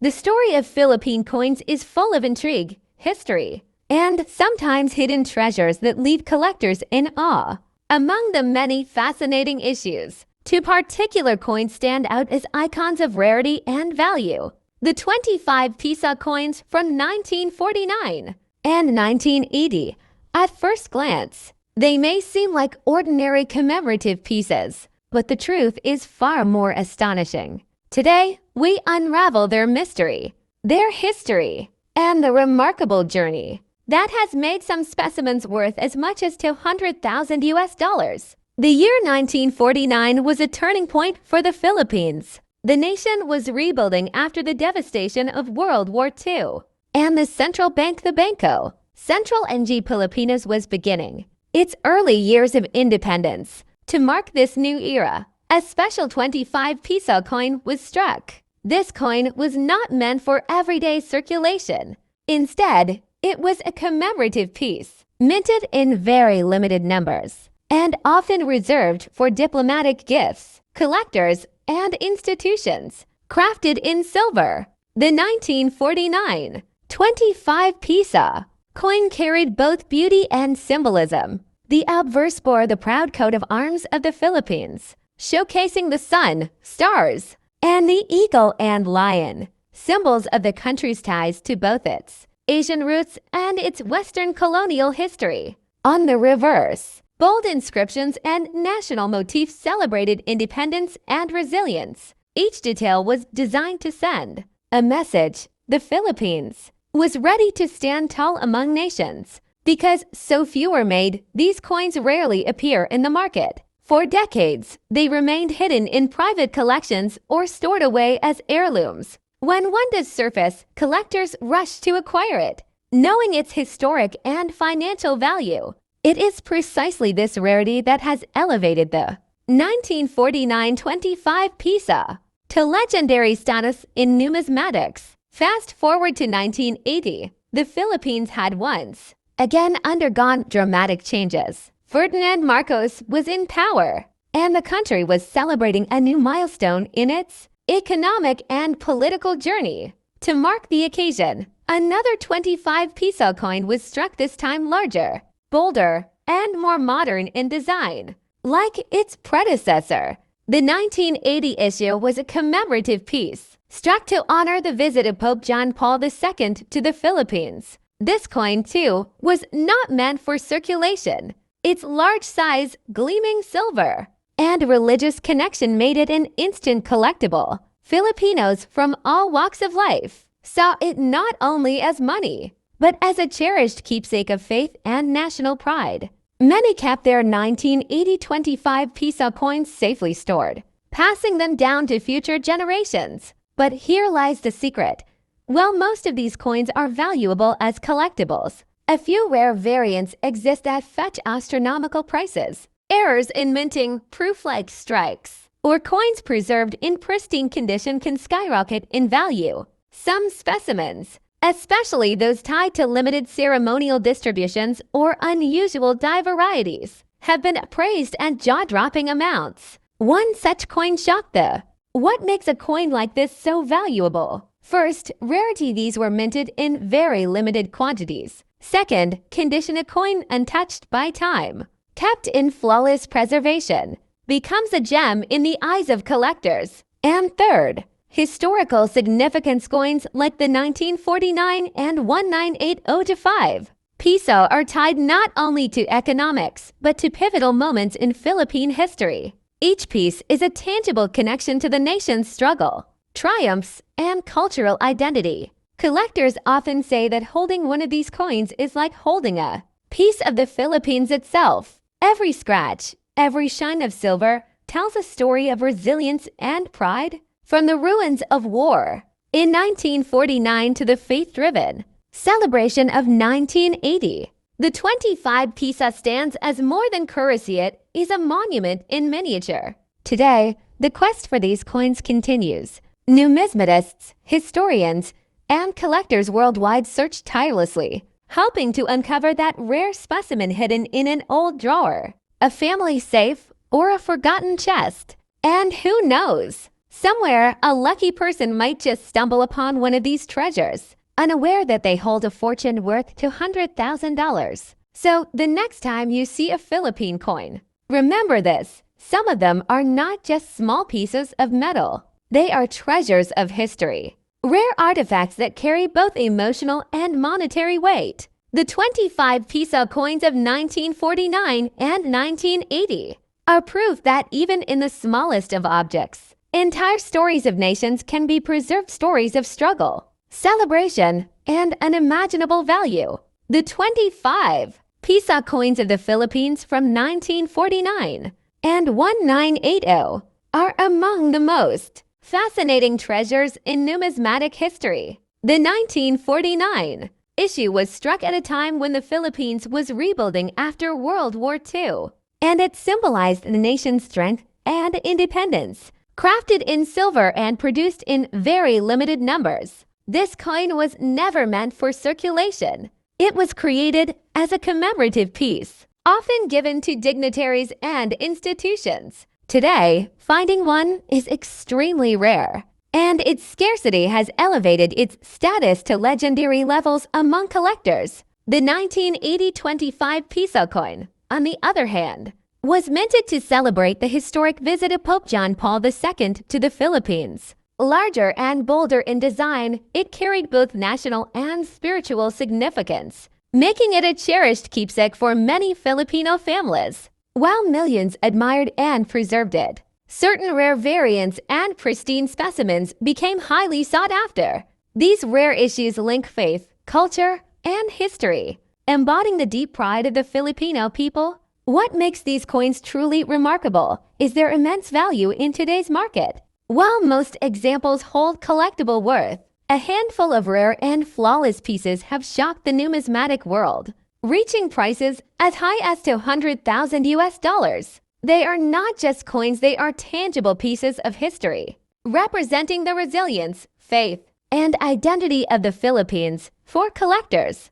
The story of Philippine coins is full of intrigue, history, and sometimes hidden treasures that leave collectors in awe. Among the many fascinating issues, two particular coins stand out as icons of rarity and value. The 25 peso coins from 1949 and 1980. At first glance, they may seem like ordinary commemorative pieces, but the truth is far more astonishing. Today, we unravel their mystery, their history, and the remarkable journey that has made some specimens worth as much as 200,000 US dollars. The year 1949 was a turning point for the Philippines. The nation was rebuilding after the devastation of World War II, and the central bank, the Banco Central ng Pilipinas, was beginning its early years of independence. To mark this new era, a special 25 peso coin was struck. This coin was not meant for everyday circulation. Instead, it was a commemorative piece, minted in very limited numbers, and often reserved for diplomatic gifts, collectors, and institutions. Crafted in silver, the 1949 25 peso coin carried both beauty and symbolism. The obverse bore the proud coat of arms of the Philippines, showcasing the sun, stars, and the eagle and lion, symbols of the country's ties to both its Asian roots and its Western colonial history. On the reverse, bold inscriptions and national motifs celebrated independence and resilience. Each detail was designed to send a message: the Philippines was ready to stand tall among nations. Because so few are made, these coins rarely appear in the market. For decades, they remained hidden in private collections or stored away as heirlooms. When one does surface, collectors rush to acquire it, knowing its historic and financial value. It is precisely this rarity that has elevated the 1949 25 peso to legendary status in numismatics. Fast forward to 1980, the Philippines had once again undergone dramatic changes. Ferdinand Marcos was in power, and the country was celebrating a new milestone in its economic and political journey. To mark the occasion, another 25 peso coin was struck, this time larger, bolder, and more modern in design. Like its predecessor, the 1980 issue was a commemorative piece, struck to honor the visit of Pope John Paul II to the Philippines. This coin, too, was not meant for circulation. Its large size, gleaming silver, and religious connection made it an instant collectible. Filipinos from all walks of life saw it not only as money, but as a cherished keepsake of faith and national pride. Many kept their 1980 25 peso coins safely stored, passing them down to future generations. But here lies the secret. While most of these coins are valuable as collectibles, a few rare variants exist that fetch astronomical prices. Errors in minting, proof-like strikes, or coins preserved in pristine condition can skyrocket in value. Some specimens, especially those tied to limited ceremonial distributions or unusual die varieties, have been appraised at jaw-dropping amounts. One such coin shocked the What makes a coin like this so valuable? First, rarity. These were minted in very limited quantities. Second, condition. A coin untouched by time, kept in flawless preservation, becomes a gem in the eyes of collectors. And third, historical significance. Coins like the 1949 and 1980-5 peso are tied not only to economics, but to pivotal moments in Philippine history. Each piece is a tangible connection to the nation's struggle, triumphs, and cultural identity. Collectors often say that holding one of these coins is like holding a piece of the Philippines itself. Every scratch, every shine of silver tells a story of resilience and pride. From the ruins of war in 1949 to the faith-driven celebration of 1980, the 25 peso stands as more than currency. It is a monument in miniature. Today, the quest for these coins continues. Numismatists, historians, and collectors worldwide search tirelessly, helping to uncover that rare specimen hidden in an old drawer, a family safe, or a forgotten chest. And who knows, Somewhere, a lucky person might just stumble upon one of these treasures, unaware that they hold a fortune worth $200,000. So, the next time you see a Philippine coin, remember this: some of them are not just small pieces of metal. They are treasures of history, rare artifacts that carry both emotional and monetary weight. The 25 peso coins of 1949 and 1980 are proof that even in the smallest of objects, entire stories of nations can be preserved, stories of struggle, celebration, and unimaginable value. The 25 peso coins of the Philippines from 1949 and 1980 are among the most fascinating treasures in numismatic history. The 1949 issue was struck at a time when the Philippines was rebuilding after World War II, and it symbolized the nation's strength and independence. Crafted in silver and produced in very limited numbers, this coin was never meant for circulation. It was created as a commemorative piece, often given to dignitaries and institutions. Today, finding one is extremely rare, and its scarcity has elevated its status to legendary levels among collectors. The 1980 25 peso coin, on the other hand, was minted to celebrate the historic visit of Pope John Paul II to the Philippines. Larger and bolder in design, it carried both national and spiritual significance, making it a cherished keepsake for many Filipino families. While millions admired and preserved it, certain rare variants and pristine specimens became highly sought after. These rare issues link faith, culture, and history, embodying the deep pride of the Filipino people. What makes these coins truly remarkable is their immense value in today's market. While most examples hold collectible worth, a handful of rare and flawless pieces have shocked the numismatic world, reaching prices as high as $200,000. They are not just coins, they are tangible pieces of history, representing the resilience, faith, and identity of the Philippines. For collectors,